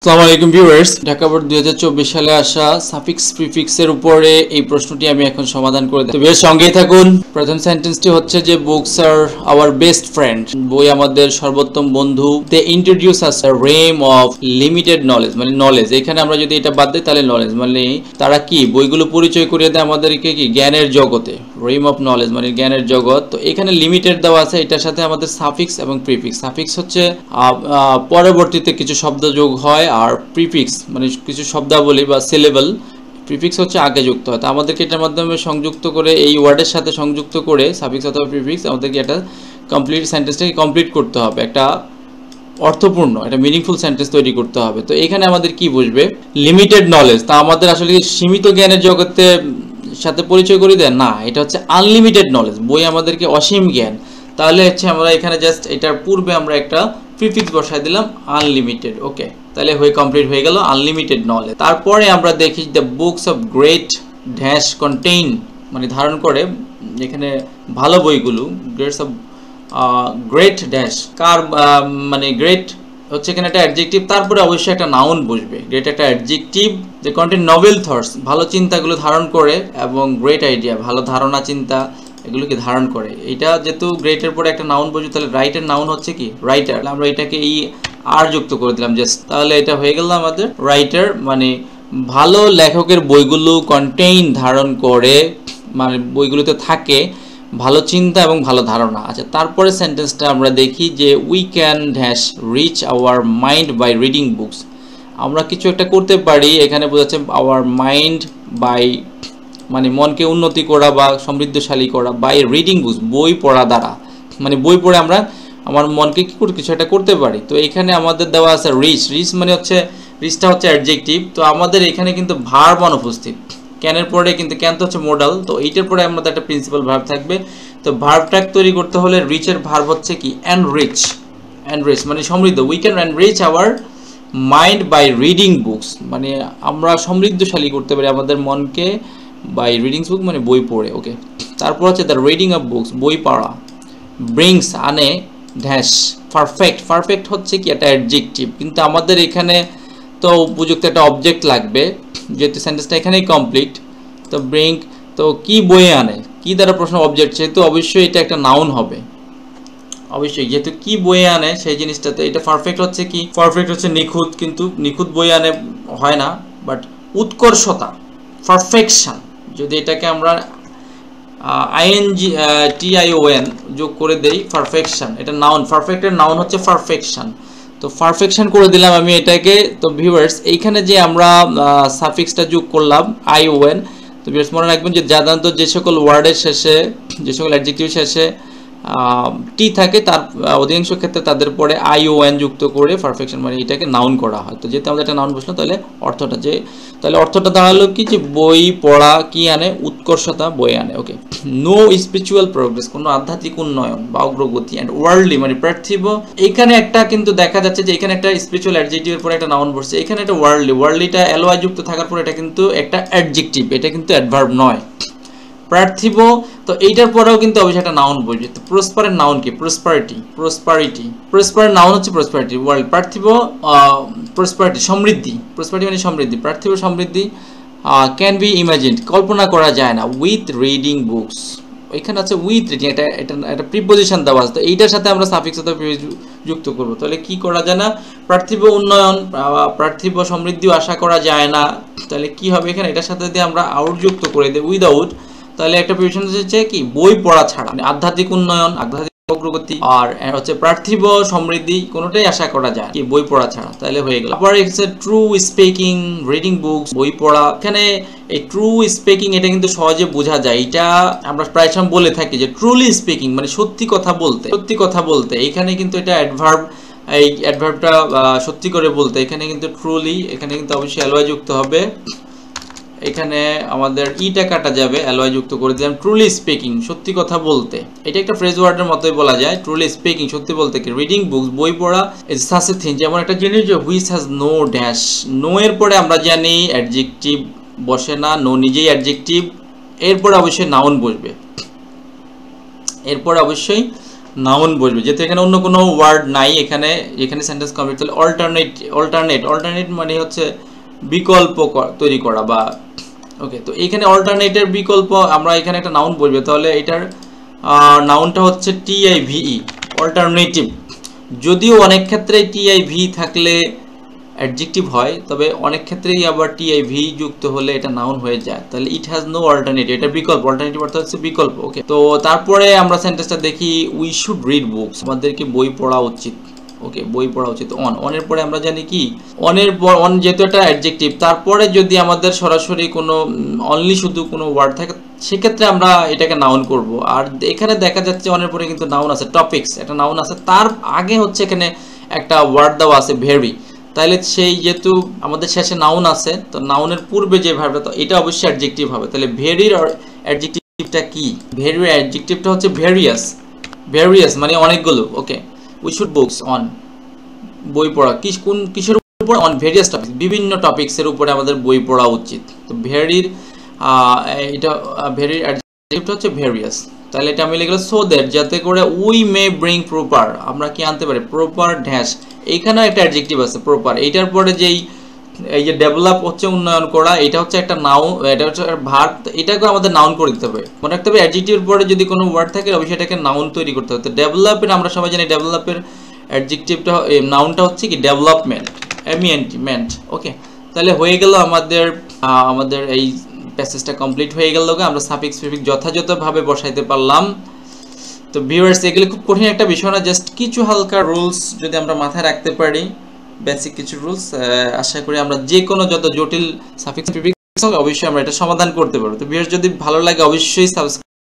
আসসালামু আলাইকুম viewers, Dhaka board 2024 সালে আসা সাফিক্স প্রিফিক্সের উপরে এই প্রশ্নটি আমি এখন সমাধান করে দেব। ভিউয়ার্স সঙ্গেই থাকুন। প্রথম সেন্টেন্সটি হচ্ছে যে books are our best friend, বই আমাদের সর্বোত্তম বন্ধু। They introduce us a realm of limited knowledge, মানে নলেজ। এখানে আমরা যদি এটা বাদ দিই তাহলে নলেজ মানে তারা কি বইগুলো পরিচয় করিয়ে দেয় আমাদেরকে কি জ্ঞানের জগতে। রেম অফ নলেজ মানে জ্ঞানের জগৎ। তো এখানে লিমিটেড দেওয়া আছে, এটার সাথে আমাদের সাফিক্স এবং প্রিফিক্স। সাফিক্স হচ্ছে পরবর্তীতে কিছু শব্দ যোগ হয়, আর প্রিফিক্স মানে কিছু শব্দাবলী বা সিলেবল। প্রিফিক্স হচ্ছে আগে যুক্ত হয়। তো আমাদেরকে এটার মাধ্যমে সংযুক্ত করে এই ওয়ার্ডের সাথে সংযুক্ত করে সাফিক্স অথবা প্রিফিক্স আমাদেরকে একটা কমপ্লিট সেন্টেন্সটাকে কমপ্লিট করতে হবে, একটা অর্থপূর্ণ একটা মিনিংফুল সেন্টেন্স তৈরি করতে হবে। তো এখানে আমাদের কি বুঝবে লিমিটেড নলেজ, তা আমাদের আসলে সীমিত জ্ঞানের জগতে সাথে পরিচয় করে দেয় না, এটা হচ্ছে আনলিমিটেড নলেজ। বই আমাদেরকে অসীম জ্ঞান। তাহলে হচ্ছে আমরা এখানে জাস্ট এটার পূর্বে আমরা একটা প্রিফিক্স বসাই দিলাম আনলিমিটেড। ওকে, তাহলে হয়ে কমপ্লিট হয়ে গেল আনলিমিটেড নলেজ। তারপরে আমরা দেখি the books of great dash contain মানে ধারণ করে, এখানে ভালো বইগুলো গ্রেটস অফ গ্রেট ড্যাশ কার মানে গ্রেট হচ্ছে এখানে একটা অ্যাডজেক্টিভ, তারপরে অবশ্যই একটা নাউন বসবে। গ্রেট একটা অ্যাডজেক্টিভ যে কন্টেন নোবেল থটস ভালো চিন্তাগুলো ধারণ করে, এবং গ্রেট আইডিয়া ভালো ধারণা চিন্তা এগুলোকে ধারণ করে। এটা যেহেতু গ্রেটের পরে একটা নাউন বসবে, তাহলে রাইটের নাউন হচ্ছে কি রাইটার। আমরা এটাকে এই আর যুক্ত করে দিলাম জাস্ট, তাহলে এটা হয়ে গেল আমাদের রাইটার। মানে ভালো লেখকের বইগুলো কন্টেইন ধারণ করে, মানে বইগুলোতে থাকে ভালো চিন্তা এবং ভালো ধারণা। আচ্ছা, তারপরে সেন্টেন্সটা আমরা দেখি যে we can dash reach our mind by reading books. আমরা কিছু একটা করতে পারি, এখানে বোঝাচ্ছে আওয়ার মাইন্ড বাই মানে মনকে উন্নতি করা বা সমৃদ্ধশালী করা, বাই রিডিং বুকস বই পড়া দ্বারা। মানে বই পড়ে আমরা আমার মনকে কি করে কিছু একটা করতে পারি। তো এখানে আমাদের দেওয়া আছে রিচ। রিচ মানে হচ্ছে রিচটা হচ্ছে অ্যাডজেক্টিভ। তো আমাদের এখানে কিন্তু ভার্ব অনুপস্থিত, ক্যানের পরে কিন্তু ক্যান তো হচ্ছে মোডাল, তো এইটার পরে আমাদের একটা প্রিন্সিপাল ভার্ব থাকবে। তো ভার্ব ট্যাগ তৈরি করতে হলে রিচের ভার্ব হচ্ছে কি এনরিচ। এনরিচ মানে সমৃদ্ধ। We can enrich our mind by reading books, মানে আমরা সমৃদ্ধশালী করতে পারি আমাদের মনকে বাই রিডিং বুক মানে বই পড়ে। ওকে, তারপর হচ্ছে দ্য রিডিং অফ বুকস বই পড়া। ব্রিংস আনে ড্যাশ পারফেক্ট। পারফেক্ট হচ্ছে কি একটা অ্যাডজেক্টিভ, কিন্তু আমাদের এখানে তো উপযুক্ত একটা অবজেক্ট লাগবে, যেহেতু সেন্টেন্সটা এখানেই কমপ্লিট। তো ব্রিং তো কি বয়ে আনে, কি দ্বারা প্রশ্ন অবজেক্ট, সেহেতু অবশ্যই এটা একটা নাউন হবে অবশ্যই, যেহেতু কি বয়ে আনে সেই জিনিসটাতে। এটা পারফেক্ট হচ্ছে কি পারফেক্ট হচ্ছে নিখুঁত, কিন্তু নিখুঁত বয়ে আনে হয় না, বাট উৎকর্ষতা পারফেকশন। যদি এটাকে আমরা আইএনজি টিআইওএন যোগ করে দেই পারফেকশন, এটা নাউন। পারফেক্টের নাউন হচ্ছে পারফেকশন। তো পারফেকশন করে দিলাম আমি এটাকে। তো ভিউয়ার্স এইখানে যে আমরা সাফিক্সটা যোগ করলাম আইওএন, তো ভিউয়ার্স মনে রাখবেন যে সাধারণত যে সকল ওয়ার্ডের শেষে যে সকল অ্যাডজেক্টিভ শেষে টি থাকে, তার অধিকাংশ ক্ষেত্রে তাদের পরে আইওএন যুক্ত করে পারফেকশন মানে এটাকে নাউন করা হয়। তো যেহেতু আমাদের একটা নাউন বসলো, তাহলে অর্থটা যে তাহলে অর্থটা দাঁড়ালো কি যে বই পড়া কি আনে উৎকর্ষতা বই আনে। ওকে, নো স্পিরিচুয়াল প্রোগ্রেস কোনো আধ্যাত্মিক উন্নয়ন বা অগ্রগতি, অ্যান্ড ওয়ার্ল্ডলি মানে পার্থিব। এখানে একটা কিন্তু দেখা যাচ্ছে যে এখানে একটা স্পিরিচুয়াল অ্যাডজেক্টিভের পরে একটা নাউন বসছে, এখানে একটা ওয়ার্ল্ডলি। ওয়ার্ল্ডলিটা এলওয়াই যুক্ত থাকার পরে এটা কিন্তু একটা অ্যাডজেক্টিভ, এটা কিন্তু অ্যাডভার্ব নয়। পার্থিব তো এইটার পরেও কিন্তু অবশ্যই একটা নাউন বসবে। তো প্রসপারের নাউন কি প্রসপারিটি। প্রসপারিটি প্রসপারের নাউন হচ্ছে প্রসপারিটি। ওয়ার্ল্ড পার্থিব প্রসপারিটি সমৃদ্ধি। প্রসপারিটি মানে সমৃদ্ধি, পার্থিব সমৃদ্ধি। ক্যান বি ইমাজিনড কল্পনা করা যায় না। উইথ রিডিং বুকস এখানে আছে উইথ রিডিং, এটা এটা একটা প্রিপোজিশন দেওয়া আছে। তো এইটার সাথে আমরা সাফিক্স অথবা যুক্ত করবো, তাহলে কি করা যায় না পার্থিব উন্নয়ন পার্থিব সমৃদ্ধিও আশা করা যায় না। তাহলে কি হবে এখানে এটার সাথে যদি আমরা আউট যুক্ত করে দিই উইদাউট, তাহলে একটা প্রিপোজিশন হচ্ছে কি বই পড়া ছাড়া, মানে আধ্যাত্মিক উন্নয়ন আধ্যাত্মিক অগ্রগতি আর হচ্ছে পার্থিব সমৃদ্ধি কোনোটাই আশা করা যায় কি বই পড়া ছাড়া। তাহলে হয়ে গেল। আবার হচ্ছে ট্রু স্পিকিং রিডিং বুকস বই পড়া। এখানে এই ট্রু স্পিকিং এটা কিন্তু সহজে বোঝা যায়, এটা আমরা প্রায় সময় বলে থাকি যে ট্রুলি স্পিকিং মানে সত্যি কথা বলতে। সত্যি কথা বলতে এখানে কিন্তু এটা অ্যাডভার্ব, এই অ্যাডভার্বটা সত্যি করে বলতে এখানে কিন্তু ট্রুলি, এখানে কিন্তু অবশ্যই অ্যালয় যুক্ত হবে। এখানে আমাদের ইটা কাটা যাবে, অ্যালয় যুক্ত করে দিলাম। ট্রুলি স্পিকিং সত্যি কথা বলতে, এটা একটা ফ্রেজ ওয়ার্ডের মতোই বলা যায়। ট্রুলি স্পিকিং সত্যি বলতে কি রিডিং বুকস বই পড়া ইজ সাচ এ থিং, যেমন একটা জিনিস যে which has no dash. No এর পরে আমরা জানি অ্যাডজেক্টিভ বসে না, নো নিজেই অ্যাডজেক্টিভ, এরপরে অবশ্যই নাউন বসবে, এরপরে অবশ্যই নাউন বসবে, যেহেতু এখানে অন্য কোনো ওয়ার্ড নাই, এখানে সেন্টেন্স কমপ্লিট। তাহলে অল্টারনেট মানে হচ্ছে বিকল্প তৈরি করা বা ওকে। তো এখানে অল্টারনেটের বিকল্প আমরা এখানে একটা নাউন বসবে, তাহলে এটার নাউনটা হচ্ছে টিআইভিই, অল্টারনেটিভ। যদিও অনেক ক্ষেত্রে টিআইভি থাকলে অ্যাডজেক্টিভ হয়, তবে অনেক ক্ষেত্রেই আবার টিআইভি যুক্ত হলে এটা নাউন হয়ে যায়। তাহলে ইট হ্যাজ নো অল্টারনেটিভ, এটা বিকল্প। অল্টারনেটিভ অর্থ হচ্ছে বিকল্প। ওকে, তো তারপরে আমরা সেন্টেন্সটা দেখি, উই শুড রিড বুকস, আমাদেরকে বই পড়া উচিত। ওকে, বই পড়া উচিত। অনের পরে আমরা জানি কি, অন যেহেতু একটা অ্যাডজেক্টিভ, তারপরে যদি আমাদের সরাসরি কোনো অনলি শুধু কোনো ওয়ার্ড থাকে, সেক্ষেত্রে আমরা এটাকে নাউন করব। আর এখানে দেখা যাচ্ছে অনের পরে কিন্তু নাউন আছে, টপিক্স একটা নাউন আছে, তার আগে হচ্ছে এখানে একটা ওয়ার্ড দেওয়া আছে ভেরি। তাহলে সেই যেহেতু আমাদের শেষে নাউন আছে, তো নাউনের পূর্বে যে ভার্বটা, তো এটা অবশ্যই অ্যাডজেক্টিভ হবে। তাহলে ভেরির অ্যাডজেক্টিভটা কি? ভেরির অ্যাডজেক্টিভটা হচ্ছে ভেরিয়াস মানে অনেকগুলো। ওকে, উই শুড বুকস অন, বই পড়া কিসের উপর? অন ভেরিয়াস টপিক, বিভিন্ন টপিক্সের উপরে আমাদের বই পড়া উচিত। তো ভেরির অ্যাডজেক্টিভটা হচ্ছে ভেরিয়াস। তাহলে এটা আমি লিখলাম সো দ্যাট, যাতে করে উই মে ব্রিং প্রপার, আমরা কি আনতে পারি? প্রপার ড্যাশ, এইখানেও একটা অ্যাডজেক্টিভ আছে প্রপার। এইটার পরে এই যে ডেভেলপ হচ্ছে উন্নয়ন করা, এটা হচ্ছে একটা নাউন, এটা হচ্ছে ভার্ব, এটাকে আমাদের নাউন করে দিতে হবে। মনে রাখতে হবে অ্যাডজেক্টিভের পরে যদি কোনো ওয়ার্ড থাকে, অবশ্যই এটাকে নাউন তৈরি করতে হবে। তো ডেভেলপের আমরা সবাই জানি ডেভেলপের অ্যাডজেক্টিভটা নাউনটা হচ্ছে কি ডেভেলপমেন্ট, এমিয়েন্টমেন্ট। ওকে, তাহলে হয়ে গেল আমাদের এই প্যাসেজটা কমপ্লিট হয়ে গেল। আমরা সাফিক্স প্রিফিক্স যথাযথভাবে বসাইতে পারলাম। তো ভিউয়ার্স, এগুলো খুব কঠিন একটা বিষয় না, জাস্ট কিছু হালকা রুলস যদি আমরা মাথায় রাখতে পারি, বেসিক কিছু রুলস, আশা করি আমরা যে কোনো যত জটিল সাফিক্স প্রিফিক্স অবশ্যই আমরা এটা সমাধান করতে পারবো। তো ভিউয়ার্স, যদি ভালো লাগে অবশ্যই সাবস্ক্রাইব